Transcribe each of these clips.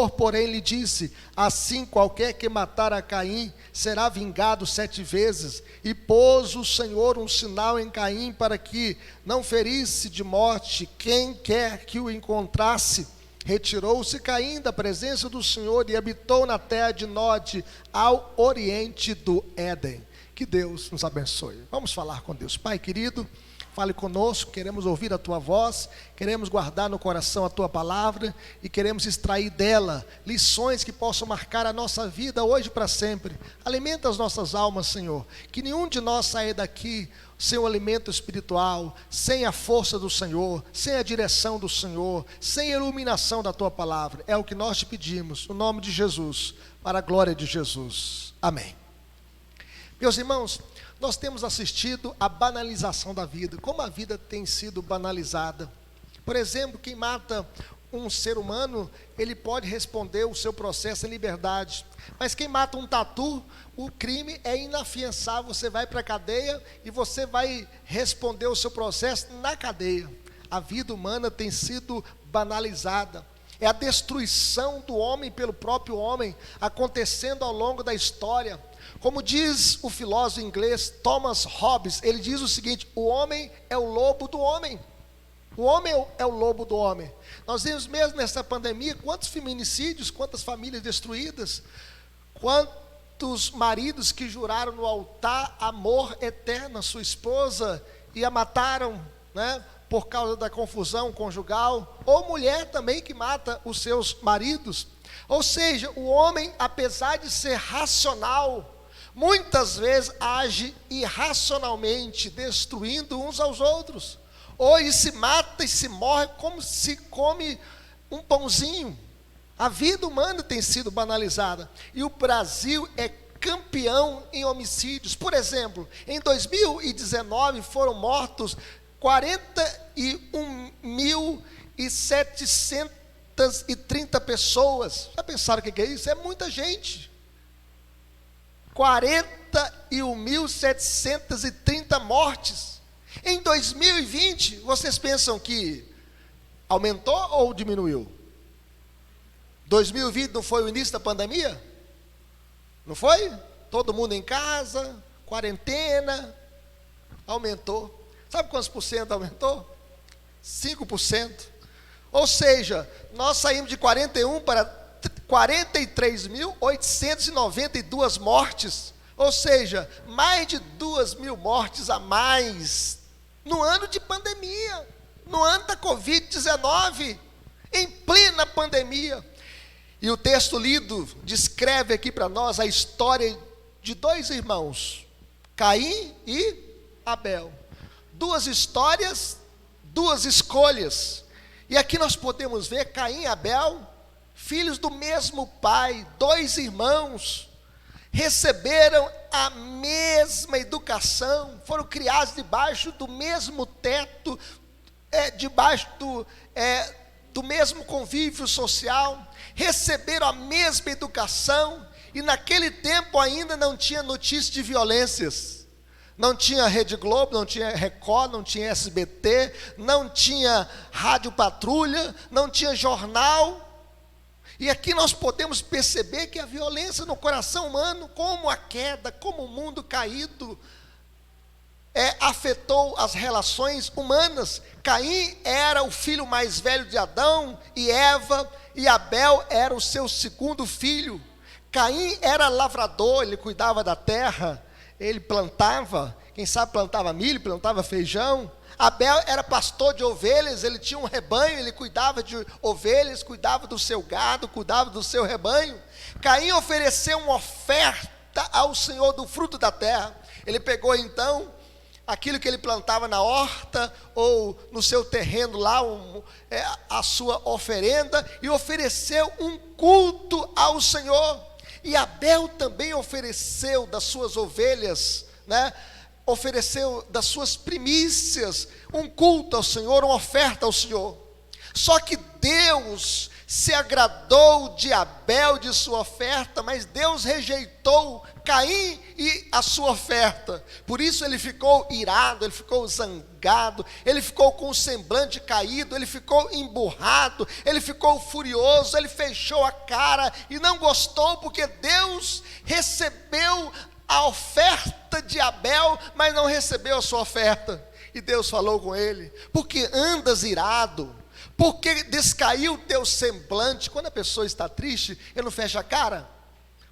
Senhor, porém, lhe disse: assim qualquer que matar a Caim será vingado 7 vezes. E pôs o Senhor um sinal em Caim para que não ferisse de morte quem quer que o encontrasse. Retirou-se Caim da presença do Senhor e habitou na terra de Nod, ao oriente do Éden. Que Deus nos abençoe. Vamos falar com Deus. Pai querido, fale conosco, queremos ouvir a Tua voz, queremos guardar no coração a Tua palavra e queremos extrair dela lições que possam marcar a nossa vida hoje para sempre. Alimenta as nossas almas, Senhor, que nenhum de nós saia daqui sem o alimento espiritual, sem a força do Senhor, sem a direção do Senhor, sem a iluminação da Tua palavra. É o que nós te pedimos, no nome de Jesus, para a glória de Jesus. Amém. Meus irmãos, nós temos assistido à banalização da vida, como a vida tem sido banalizada. Por exemplo, quem mata um ser humano, ele pode responder o seu processo em liberdade. Mas quem mata um tatu, o crime é inafiançável, você vai para a cadeia e você vai responder o seu processo na cadeia. A vida humana tem sido banalizada. É a destruição do homem pelo próprio homem, acontecendo ao longo da história. Como diz o filósofo inglês Thomas Hobbes, ele diz o seguinte: o homem é o lobo do homem. O homem é o lobo do homem. Nós vemos mesmo nessa pandemia quantos feminicídios, quantas famílias destruídas, quantos maridos que juraram no altar amor eterno à sua esposa e a mataram, né, por causa da confusão conjugal, ou mulher também que mata os seus maridos. Ou seja, o homem, apesar de ser racional, muitas vezes age irracionalmente, destruindo uns aos outros. Hoje se mata e se morre como se come um pãozinho. A vida humana tem sido banalizada. E o Brasil é campeão em homicídios. Por exemplo, em 2019 foram mortos 41.730 pessoas. Já pensaram o que é isso? É muita gente. 41.730 mortes. Em 2020, vocês pensam que aumentou ou diminuiu? 2020 não foi o início da pandemia? Não foi? Todo mundo em casa, quarentena, aumentou. Sabe quantos por cento aumentou? 5%. Ou seja, nós saímos de 41 para 43.892 mortes. Ou seja, mais de 2.000 mortes a mais no ano de pandemia, no ano da Covid-19, em plena pandemia. E o texto lido descreve aqui para nós a história de 2 irmãos, Caim e Abel. 2 histórias, 2 escolhas. E aqui nós podemos ver Caim e Abel, filhos do mesmo pai, 2 irmãos, receberam a mesma educação, foram criados debaixo do mesmo teto, debaixo do mesmo convívio social, receberam a mesma educação, e naquele tempo ainda não tinha notícia de violências, não tinha Rede Globo, não tinha Record, não tinha SBT, não tinha Rádio Patrulha, não tinha jornal. E aqui nós podemos perceber que a violência no coração humano, como a queda, como o mundo caído, afetou as relações humanas. Caim era o filho mais velho de Adão e Eva, e Abel era o seu segundo filho. Caim era lavrador, ele cuidava da terra, ele plantava, quem sabe plantava milho, plantava feijão. Abel era pastor de ovelhas, ele tinha um rebanho, ele cuidava de ovelhas, cuidava do seu gado, cuidava do seu rebanho. Caim ofereceu uma oferta ao Senhor do fruto da terra. Ele pegou então aquilo que ele plantava na horta ou no seu terreno lá, a sua oferenda, e ofereceu um culto ao Senhor. E Abel também ofereceu das suas ovelhas, né? Ofereceu das suas primícias, um culto ao Senhor, uma oferta ao Senhor. Só que Deus se agradou de Abel, de sua oferta, mas Deus rejeitou Caim e a sua oferta. Por isso ele ficou irado, ele ficou zangado, ele ficou com o semblante caído, ele ficou emburrado, ele ficou furioso, ele fechou a cara e não gostou, porque Deus recebeu a oferta de Abel, mas não recebeu a sua oferta. E Deus falou com ele: porque andas irado? Porque descaiu o teu semblante? Quando a pessoa está triste, ele não fecha a cara?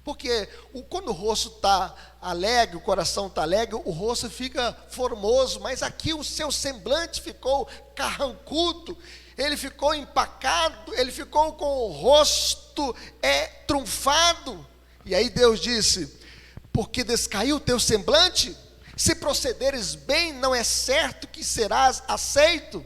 Porque quando o rosto está alegre, o coração está alegre, o rosto fica formoso, mas aqui o seu semblante ficou carrancudo, ele ficou empacado, ele ficou com o rosto trunfado. E aí Deus disse: porque descaiu o teu semblante? Se procederes bem, não é certo que serás aceito.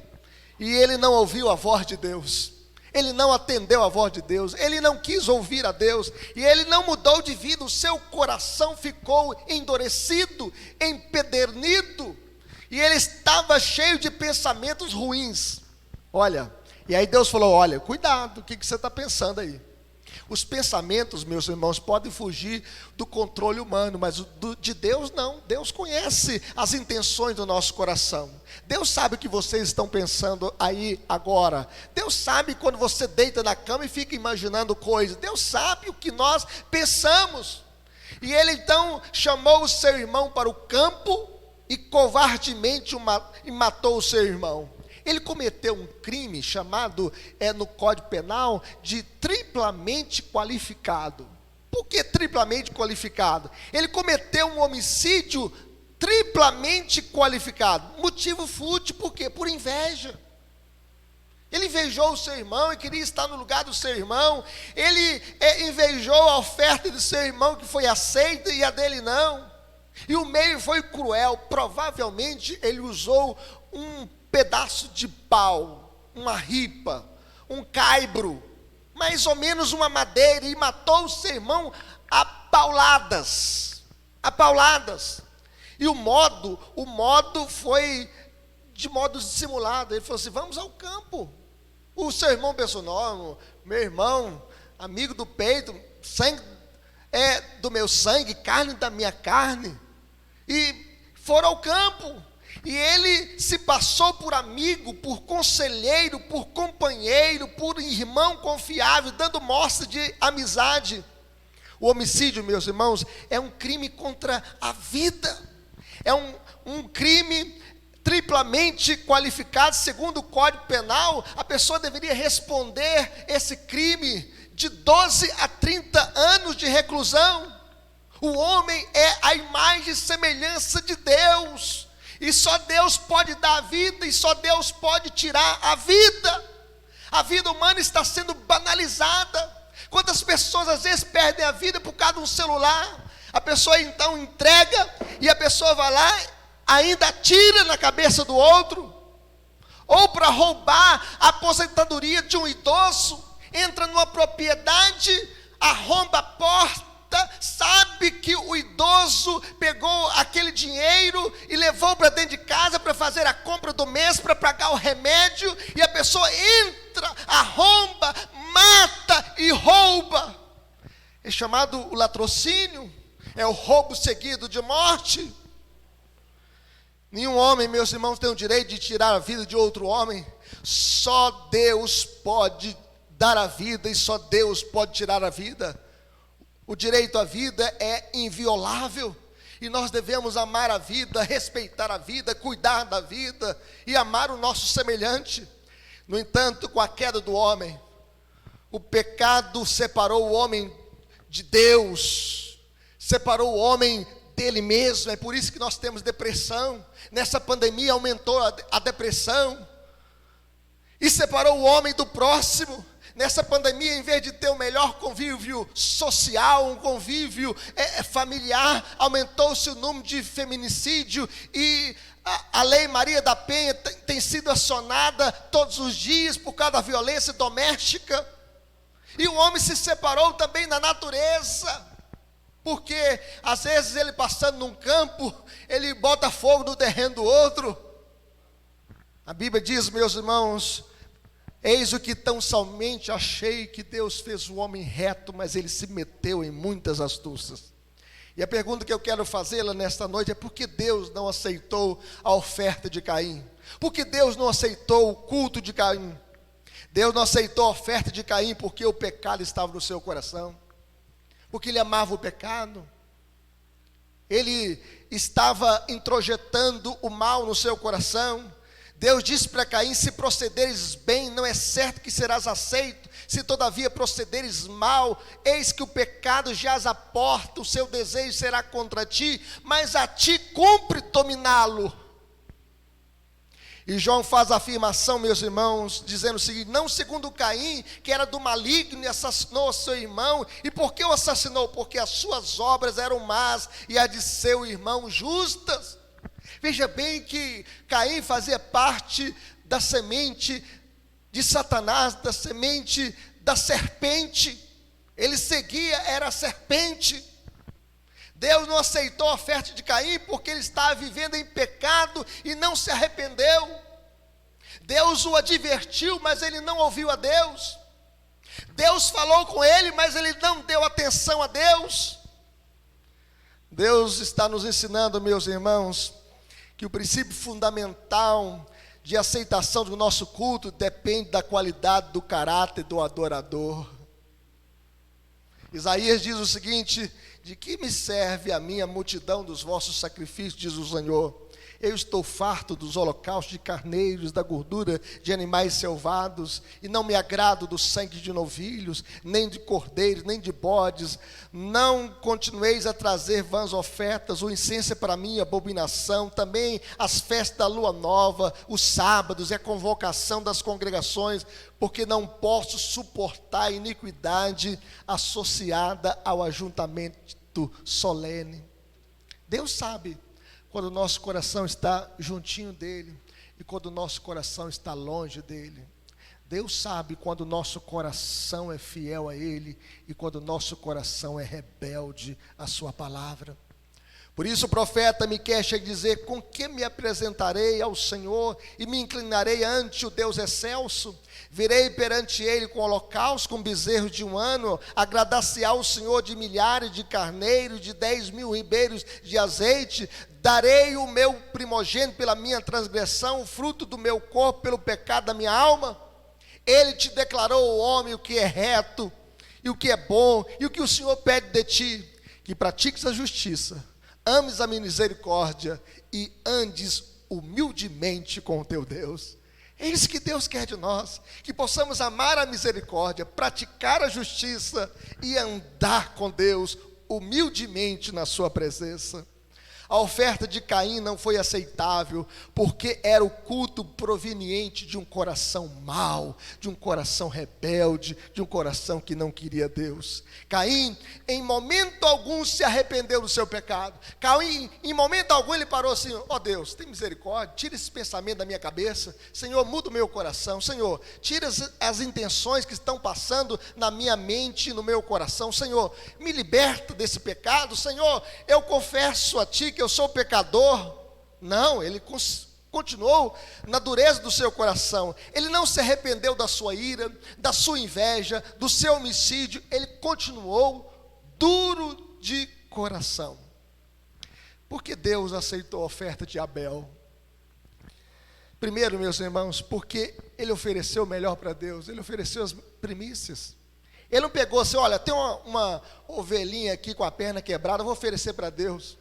E ele não ouviu a voz de Deus, ele não atendeu a voz de Deus, ele não quis ouvir a Deus, e ele não mudou de vida, o seu coração ficou endurecido, empedernido, e ele estava cheio de pensamentos ruins. Olha, e aí Deus falou: olha, cuidado, o que você está pensando aí? Os pensamentos, meus irmãos, podem fugir do controle humano, mas de Deus não. Deus conhece as intenções do nosso coração. Deus sabe o que vocês estão pensando aí agora. Deus sabe quando você deita na cama e fica imaginando coisas. Deus sabe o que nós pensamos. E ele então chamou o seu irmão para o campo e covardemente matou o seu irmão. Ele cometeu um crime chamado, no Código Penal, de triplamente qualificado. Por que triplamente qualificado? Ele cometeu um homicídio triplamente qualificado. Motivo fútil, por quê? Por inveja. Ele invejou o seu irmão e queria estar no lugar do seu irmão. Ele invejou a oferta do seu irmão, que foi aceita, e a dele não. E o meio foi cruel. Provavelmente ele usou um pedaço de pau, uma ripa, um caibro, mais ou menos uma madeira, e matou o seu irmão a pauladas. E o modo foi de modo dissimulado. Ele falou assim: vamos ao campo. O seu irmão pensou: não, meu irmão, amigo do peito, sangue é do meu sangue, carne da minha carne. E foram ao campo. E ele se passou por amigo, por conselheiro, por companheiro, por irmão confiável, dando mostra de amizade. O homicídio, meus irmãos, é um crime contra a vida. É um crime triplamente qualificado. Segundo o Código Penal, a pessoa deveria responder esse crime de 12 a 30 anos de reclusão. O homem é a imagem e semelhança de Deus. E só Deus pode dar a vida, e só Deus pode tirar a vida. A vida humana está sendo banalizada. Quantas pessoas às vezes perdem a vida por causa de um celular? A pessoa então entrega, e a pessoa vai lá, ainda atira na cabeça do outro. Ou para roubar a aposentadoria de um idoso, entra numa propriedade, arromba a porta, sabe que o idoso pegou aquele dinheiro e levou para dentro de casa para fazer a compra do mês, para pagar o remédio, e a pessoa entra, arromba, mata e rouba. É chamado o latrocínio, é o roubo seguido de morte. Nenhum homem, meus irmãos, tem o direito de tirar a vida de outro homem. Só Deus pode dar a vida, e só Deus pode tirar a vida. O direito à vida é inviolável, e nós devemos amar a vida, respeitar a vida, cuidar da vida e amar o nosso semelhante. No entanto, com a queda do homem, o pecado separou o homem de Deus, separou o homem dele mesmo. É por isso que nós temos depressão. Nessa pandemia aumentou a depressão, e separou o homem do próximo. Nessa pandemia, em vez de ter o melhor convívio social, um convívio familiar, aumentou-se o número de feminicídio, e a Lei Maria da Penha tem sido acionada todos os dias por causa da violência doméstica. E o homem se separou também da natureza, porque às vezes ele passando num campo, ele bota fogo no terreno do outro. A Bíblia diz, meus irmãos: eis o que tão somente achei, que Deus fez o homem reto, mas ele se meteu em muitas astúcias. E a pergunta que eu quero fazê-la nesta noite é: por que Deus não aceitou a oferta de Caim? Por que Deus não aceitou o culto de Caim? Deus não aceitou a oferta de Caim porque o pecado estava no seu coração, porque ele amava o pecado. Ele estava introjetando o mal no seu coração. Deus disse para Caim: se procederes bem, não é certo que serás aceito. Se todavia procederes mal, eis que o pecado jaz à porta, o seu desejo será contra ti, mas a ti cumpre dominá-lo. E João faz a afirmação, meus irmãos, dizendo o seguinte: não segundo Caim, que era do maligno e assassinou seu irmão. E por que o assassinou? Porque as suas obras eram más e as de seu irmão justas. Veja bem que Caim fazia parte da semente de Satanás, da semente da serpente. Ele seguia, era a serpente. Deus não aceitou a oferta de Caim porque ele estava vivendo em pecado e não se arrependeu. Deus o advertiu, mas ele não ouviu a Deus. Deus falou com ele, mas ele não deu atenção a Deus. Deus está nos ensinando, meus irmãos, que o princípio fundamental de aceitação do nosso culto depende da qualidade do caráter do adorador. Isaías diz o seguinte: de que me serve a minha multidão dos vossos sacrifícios, diz o Senhor? Eu estou farto dos holocaustos de carneiros, da gordura de animais selvados, e não me agrado do sangue de novilhos, nem de cordeiros, nem de bodes. Não continueis a trazer vãs ofertas, o incenso é para mim abominação, também as festas da lua nova, os sábados e a convocação das congregações, porque não posso suportar a iniquidade associada ao ajuntamento solene. Deus sabe quando o nosso coração está juntinho dele e quando o nosso coração está longe dele. Deus sabe quando o nosso coração é fiel a ele e quando o nosso coração é rebelde à sua palavra. Por isso o profeta Miqueias chega a dizer: com que me apresentarei ao Senhor e me inclinarei ante o Deus excelso? Virei perante ele com holocausto, com bezerros de um ano, agradar-se-á o Senhor de milhares de carneiros, de 10.000 ribeiros de azeite. Darei o meu primogênito pela minha transgressão, o fruto do meu corpo pelo pecado da minha alma. Ele te declarou, o homem, o que é reto e o que é bom, e o que o Senhor pede de ti: que pratiques a justiça, ames a misericórdia e andes humildemente com o teu Deus. É isso que Deus quer de nós, que possamos amar a misericórdia, praticar a justiça e andar com Deus humildemente na sua presença. A oferta de Caim não foi aceitável, porque era o culto proveniente de um coração mau, de um coração rebelde, de um coração que não queria Deus. Caim, em momento algum, se arrependeu do seu pecado. Caim, em momento algum, ele parou assim: ó Deus, tem misericórdia, tira esse pensamento da minha cabeça. Senhor, muda o meu coração. Senhor, tira as intenções que estão passando na minha mente e no meu coração. Senhor, me liberta desse pecado. Senhor, eu confesso a ti que eu sou pecador. Não, ele continuou na dureza do seu coração. Ele não se arrependeu da sua ira, da sua inveja, do seu homicídio. Ele continuou duro de coração. Por que Deus aceitou a oferta de Abel? Primeiro, meus irmãos, porque ele ofereceu o melhor para Deus. Ele ofereceu as primícias. Ele não pegou assim: olha, tem uma ovelhinha aqui com a perna quebrada, eu vou oferecer para Deus.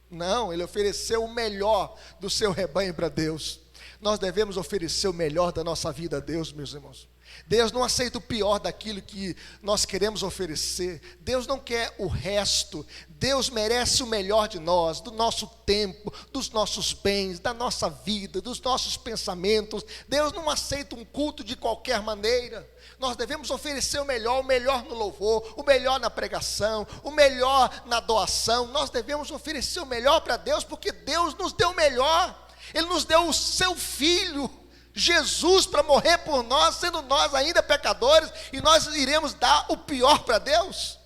Não, ele ofereceu o melhor do seu rebanho para Deus. Nós devemos oferecer o melhor da nossa vida a Deus, meus irmãos. Deus não aceita o pior daquilo que nós queremos oferecer. Deus não quer o resto. Deus merece o melhor de nós, do nosso tempo, dos nossos bens, da nossa vida, dos nossos pensamentos. Deus não aceita um culto de qualquer maneira. Nós devemos oferecer o melhor no louvor, o melhor na pregação, o melhor na doação. Nós devemos oferecer o melhor para Deus, porque Deus nos deu o melhor. Ele nos deu o seu Filho Jesus para morrer por nós, sendo nós ainda pecadores, e nós iremos dar o pior para Deus.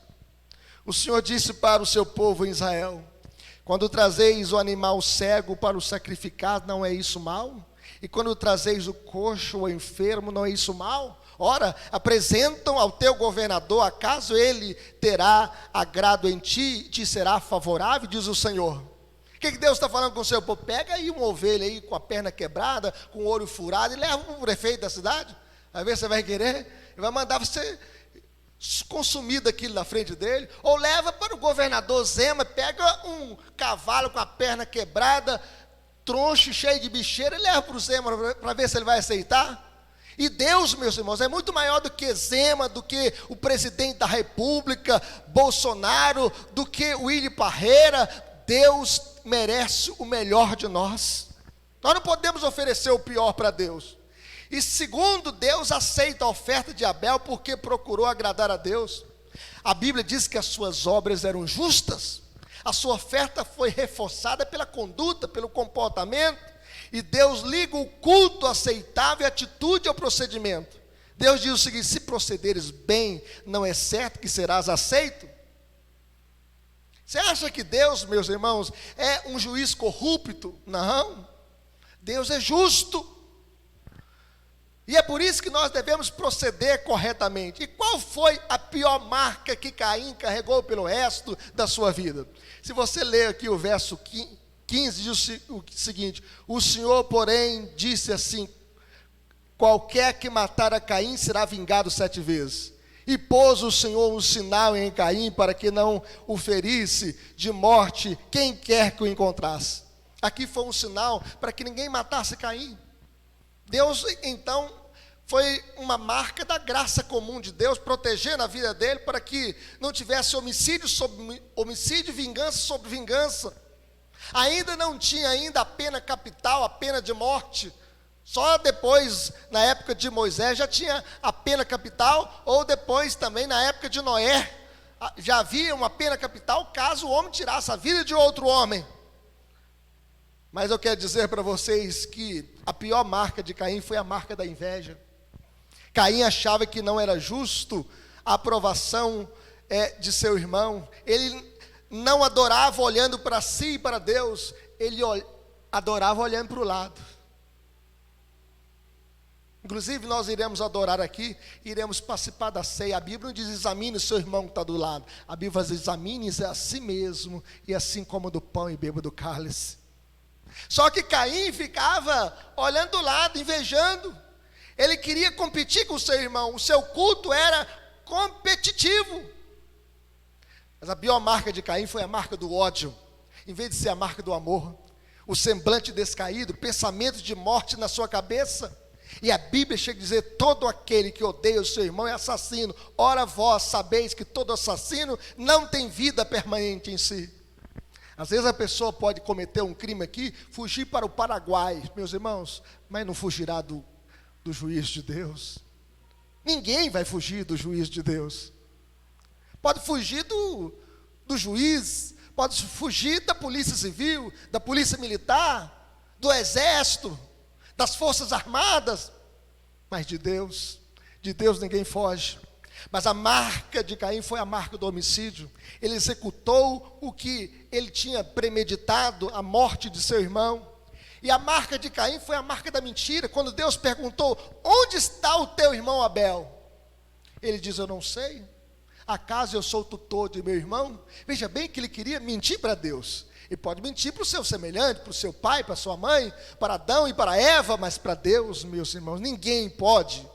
O Senhor disse para o seu povo em Israel: quando trazeis o animal cego para o sacrificar, não é isso mal? E quando trazeis o coxo ou enfermo, não é isso mal? Ora, apresentam ao teu governador, acaso ele terá agrado em ti e te será favorável, diz o Senhor. O que Deus está falando com o seu povo? Pega aí uma ovelha aí com a perna quebrada, com o olho furado, e leva para o prefeito da cidade. Vai ver se você vai querer. Ele vai mandar você consumir daquilo na frente dele. Ou leva para o governador Zema, pega um cavalo com a perna quebrada, troncho cheio de bicheira, e leva para o Zema para ver se ele vai aceitar. E Deus, meus irmãos, é muito maior do que Zema, do que o presidente da República, Bolsonaro, do que o Willy Parreira. Deus merece o melhor de nós. Nós não podemos oferecer o pior para Deus. E segundo, Deus aceita a oferta de Abel porque procurou agradar a Deus. A Bíblia diz que as suas obras eram justas. A sua oferta foi reforçada pela conduta, pelo comportamento. E Deus liga o culto aceitável, a atitude ao procedimento. Deus diz o seguinte: se procederes bem, não é certo que serás aceito? Você acha que Deus, meus irmãos, é um juiz corrupto? Não. Deus é justo. E é por isso que nós devemos proceder corretamente. E qual foi a pior marca que Caim carregou pelo resto da sua vida? Se você ler aqui o verso 15, diz o seguinte: o Senhor, porém, disse assim: qualquer que matar a Caim será vingado 7 vezes. E pôs o Senhor um sinal em Caim para que não o ferisse de morte quem quer que o encontrasse. Aqui foi um sinal para que ninguém matasse Caim. Deus, então, foi uma marca da graça comum de Deus, protegendo a vida dele para que não tivesse homicídio sobre homicídio, vingança sobre vingança. Ainda não tinha a pena capital, a pena de morte. Só depois, na época de Moisés, já tinha a pena capital, ou depois também na época de Noé, já havia uma pena capital caso o homem tirasse a vida de outro homem. Mas eu quero dizer para vocês que a pior marca de Caim foi a marca da inveja. Caim achava que não era justo a aprovação de seu irmão. Ele não adorava olhando para si e para Deus, ele adorava olhando para o lado. Inclusive nós iremos adorar aqui, iremos participar da ceia. A Bíblia não diz examine o seu irmão que está do lado. A Bíblia faz examine a si mesmo, e assim como do pão e beba do cálice. Só que Caim ficava olhando do lado, invejando. Ele queria competir com o seu irmão, o seu culto era competitivo. Mas a pior marca de Caim foi a marca do ódio, em vez de ser a marca do amor. O semblante descaído, pensamento de morte na sua cabeça. E a Bíblia chega a dizer: todo aquele que odeia o seu irmão é assassino. Ora vós sabeis que todo assassino não tem vida permanente em si. Às vezes a pessoa pode cometer um crime aqui, fugir para o Paraguai, meus irmãos, mas não fugirá do juízo de Deus. Ninguém vai fugir do juízo de Deus. Pode fugir do juiz, pode fugir da polícia civil, da polícia militar, do exército, das forças armadas, mas de Deus ninguém foge. Mas a marca de Caim foi a marca do homicídio. Ele executou o que ele tinha premeditado, a morte de seu irmão. E a marca de Caim foi a marca da mentira. Quando Deus perguntou: onde está o teu irmão Abel? Ele diz: eu não sei. Acaso eu sou o tutor de meu irmão? Veja bem que ele queria mentir para Deus. E pode mentir para o seu semelhante, para o seu pai, para a sua mãe, para Adão e para Eva, mas para Deus, meus irmãos, ninguém pode.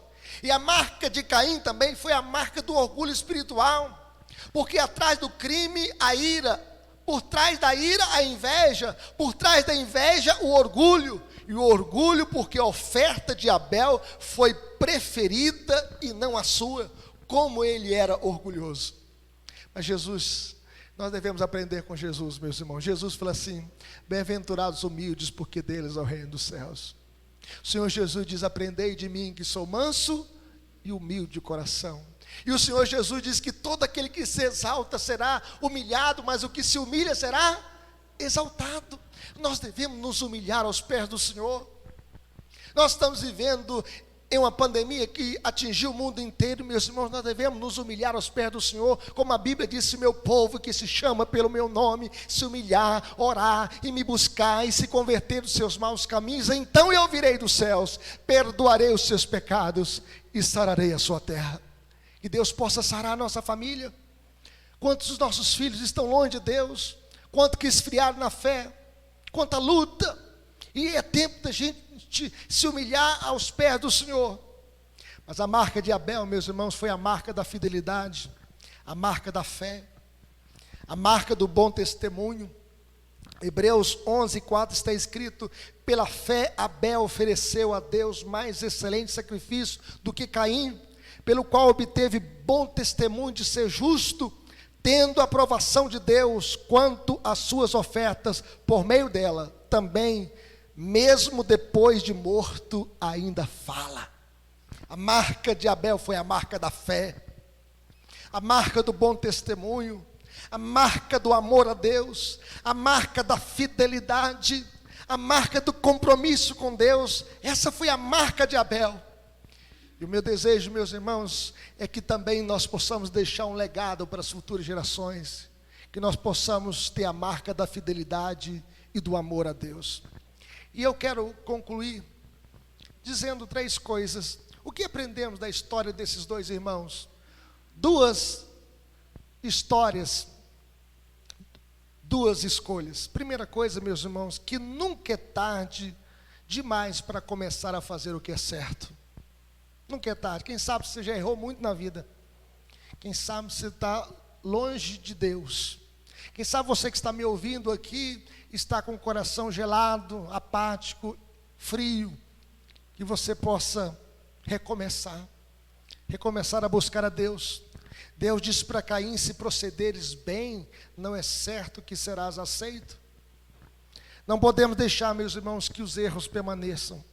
E a marca de Caim também foi a marca do orgulho espiritual, porque atrás do crime, a ira, por trás da ira, a inveja, por trás da inveja, o orgulho, e o orgulho porque a oferta de Abel foi preferida e não a sua, como ele era orgulhoso. Mas Jesus, nós devemos aprender com Jesus, meus irmãos. Jesus fala assim: bem-aventurados os humildes, porque deles é o reino dos céus. O Senhor Jesus diz: aprendei de mim, que sou manso e humilde de coração. E o Senhor Jesus diz que todo aquele que se exalta será humilhado, mas o que se humilha será exaltado. Nós devemos nos humilhar aos pés do Senhor. Nós estamos vivendo em uma pandemia que atingiu o mundo inteiro, meus irmãos. Nós devemos nos humilhar aos pés do Senhor, como a Bíblia diz: se meu povo que se chama pelo meu nome se humilhar, orar e me buscar e se converter dos seus maus caminhos, então eu virei dos céus, perdoarei os seus pecados e sararei a sua terra. Que Deus possa sarar a nossa família. Quantos dos nossos filhos estão longe de Deus, quanto que esfriaram na fé, quanta luta, e é tempo da gente se humilhar aos pés do Senhor. Mas a marca de Abel, meus irmãos, foi a marca da fidelidade, a marca da fé, a marca do bom testemunho. Hebreus 11:4 está escrito: pela fé Abel ofereceu a Deus mais excelente sacrifício do que Caim, pelo qual obteve bom testemunho de ser justo, tendo a aprovação de Deus quanto às suas ofertas. Por meio dela também, mesmo depois de morto, ainda fala. A marca de Abel foi a marca da fé, a marca do bom testemunho, a marca do amor a Deus, a marca da fidelidade, a marca do compromisso com Deus. Essa foi a marca de Abel. E o meu desejo, meus irmãos, é que também nós possamos deixar um legado para as futuras gerações, que nós possamos ter a marca da fidelidade e do amor a Deus. E eu quero concluir dizendo 3 coisas. O que aprendemos da história desses 2 irmãos? 2 histórias, 2 escolhas. Primeira coisa, meus irmãos, que nunca é tarde demais para começar a fazer o que é certo. Nunca é tarde. Quem sabe você já errou muito na vida. Quem sabe você está longe de Deus. Quem sabe você que está me ouvindo aqui está com o coração gelado, apático, frio. Que você possa recomeçar a buscar a Deus. Deus disse para Caim: se procederes bem, não é certo que serás aceito. Não podemos deixar, meus irmãos, que os erros permaneçam.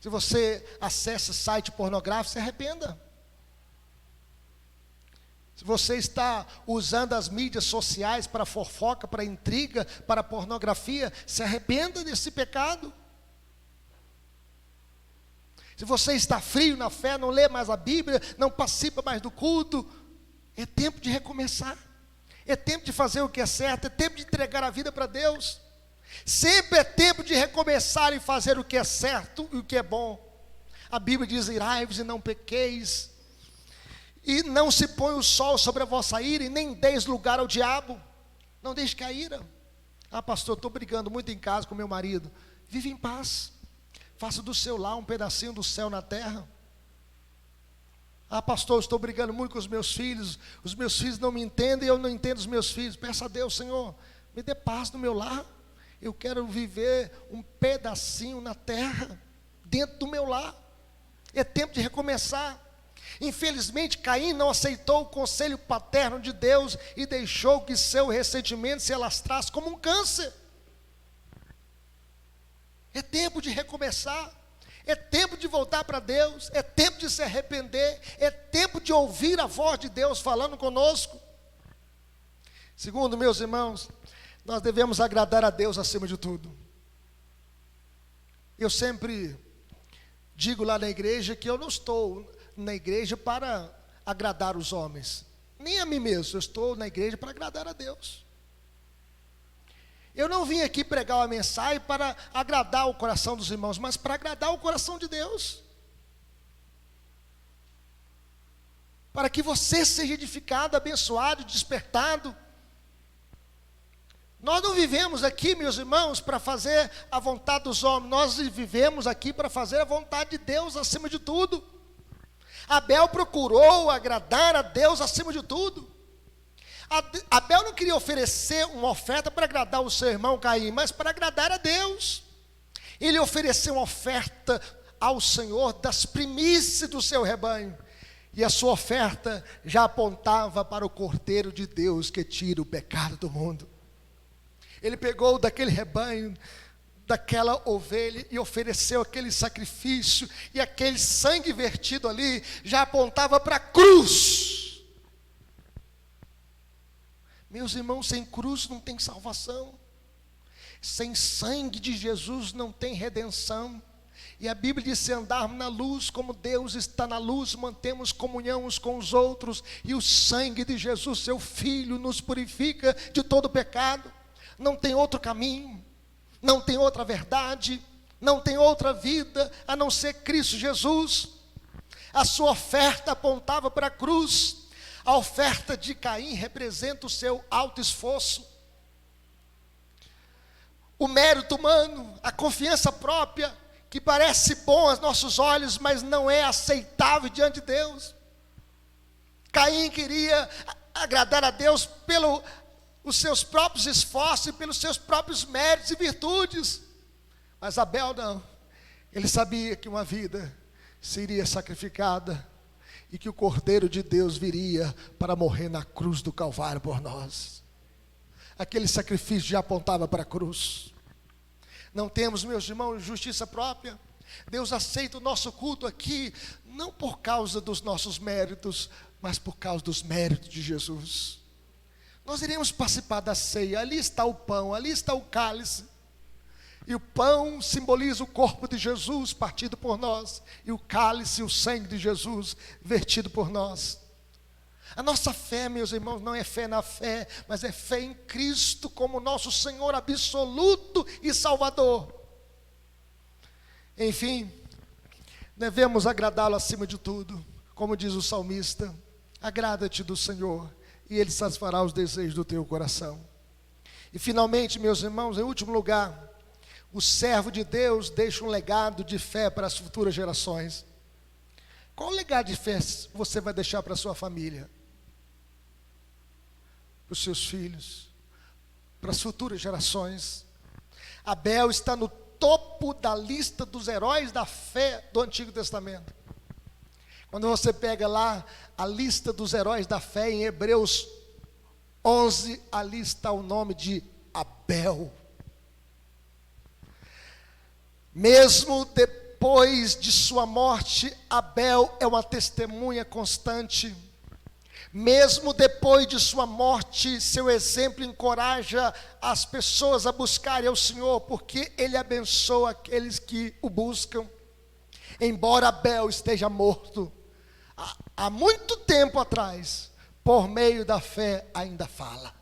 Se você acessa site pornográfico, se arrependa. Se você está usando as mídias sociais para fofoca, para intriga, para pornografia, se arrependa desse pecado. Se você está frio na fé, não lê mais a Bíblia, não participa mais do culto, é tempo de recomeçar. É tempo de fazer o que é certo, é tempo de entregar a vida para Deus. Sempre é tempo de recomeçar e fazer o que é certo e o que é bom. A Bíblia diz: irai-vos e não pequeis, e não se põe o sol sobre a vossa ira, e nem deis lugar ao diabo. Não deixe que a ira. Ah, pastor, estou brigando muito em casa com meu marido. Vive em paz. Faça do seu lar um pedacinho do céu na terra. Ah, pastor, estou brigando muito com os meus filhos não me entendem e eu não entendo os meus filhos. Peça a Deus: Senhor, me dê paz no meu lar. Eu quero viver um pedacinho na terra, dentro do meu lar. É tempo de recomeçar. Infelizmente, Caim não aceitou o conselho paterno de Deus e deixou que seu ressentimento se alastrasse como um câncer. É tempo de recomeçar. É tempo de voltar para Deus. É tempo de se arrepender. É tempo de ouvir a voz de Deus falando conosco. Segundo, meus irmãos, nós devemos agradar a Deus acima de tudo. Eu sempre digo lá na igreja que eu não estou na igreja para agradar os homens, nem a mim mesmo. Eu estou na igreja para agradar a Deus. Eu não vim aqui pregar uma mensagem para agradar o coração dos irmãos, mas para agradar o coração de Deus. Para que você seja edificado, abençoado, despertado. Nós não vivemos aqui, meus irmãos, para fazer a vontade dos homens. Nós vivemos aqui para fazer a vontade de Deus acima de tudo. Abel procurou agradar a Deus acima de tudo. Abel não queria oferecer uma oferta para agradar o seu irmão Caim, mas para agradar a Deus. Ele ofereceu uma oferta ao Senhor das primícias do seu rebanho. E a sua oferta já apontava para o Cordeiro de Deus que tira o pecado do mundo. Ele pegou daquele rebanho, daquela ovelha, e ofereceu aquele sacrifício, e aquele sangue vertido ali já apontava para a cruz. Meus irmãos, sem cruz não tem salvação, sem sangue de Jesus não tem redenção. E a Bíblia diz: se andarmos na luz como Deus está na luz, mantemos comunhão uns com os outros, e o sangue de Jesus, seu Filho, nos purifica de todo pecado. Não tem outro caminho, não tem outra verdade, não tem outra vida a não ser Cristo Jesus. A sua oferta apontava para a cruz. A oferta de Caim representa o seu alto esforço, o mérito humano, a confiança própria, que parece bom aos nossos olhos, mas não é aceitável diante de Deus. Caim queria agradar a Deus pelos seus próprios esforços e pelos seus próprios méritos e virtudes. Mas Abel não. Ele sabia que uma vida seria sacrificada e que o Cordeiro de Deus viria para morrer na cruz do Calvário por nós. Aquele sacrifício já apontava para a cruz. Não temos, meus irmãos, justiça própria. Deus aceita o nosso culto aqui, não por causa dos nossos méritos, mas por causa dos méritos de Jesus. Nós iremos participar da ceia. Ali está o pão, ali está o cálice. E o pão simboliza o corpo de Jesus partido por nós, e o cálice, o sangue de Jesus vertido por nós. A nossa fé, meus irmãos, não é fé na fé, mas é fé em Cristo como nosso Senhor absoluto e Salvador. Enfim, devemos agradá-lo acima de tudo, como diz o salmista: agrada-te do Senhor, e Ele satisfará os desejos do teu coração. E finalmente, meus irmãos, em último lugar, o servo de Deus deixa um legado de fé para as futuras gerações. Qual legado de fé você vai deixar para a sua família? Para os seus filhos? Para as futuras gerações? Abel está no topo da lista dos heróis da fé do Antigo Testamento. Quando você pega lá a lista dos heróis da fé em Hebreus 11, ali está o nome de Abel. Mesmo depois de sua morte, Abel é uma testemunha constante. Mesmo depois de sua morte, seu exemplo encoraja as pessoas a buscarem ao Senhor, porque Ele abençoa aqueles que o buscam. Embora Abel esteja morto, há muito tempo atrás, por meio da fé ainda fala.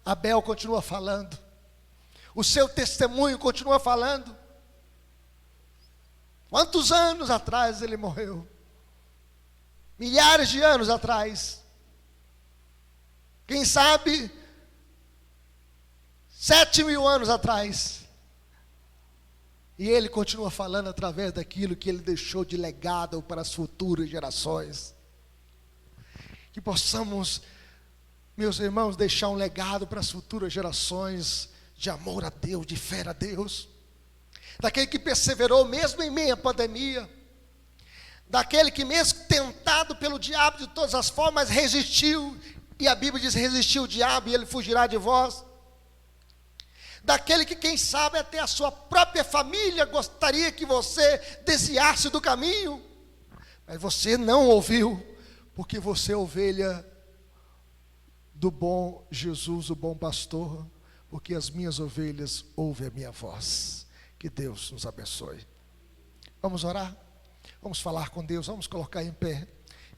Abel continua falando. O seu testemunho continua falando. Quantos anos atrás ele morreu? Milhares de anos atrás. Quem sabe 7.000 anos atrás. E ele continua falando através daquilo que ele deixou de legado para as futuras gerações. Que possamos, meus irmãos, deixar um legado para as futuras gerações de amor a Deus, de fé a Deus. Daquele que perseverou mesmo em meio à pandemia. Daquele que mesmo tentado pelo diabo de todas as formas, resistiu. E a Bíblia diz: resistiu o diabo e ele fugirá de vós. Daquele que, quem sabe, até a sua própria família gostaria que você desviasse do caminho. Mas você não ouviu, porque você é ovelha do bom Jesus, o bom pastor. Porque as minhas ovelhas ouvem a minha voz. Que Deus nos abençoe. Vamos orar? Vamos falar com Deus, vamos colocar em pé.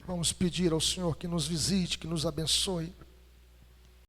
Vamos pedir ao Senhor que nos visite, que nos abençoe.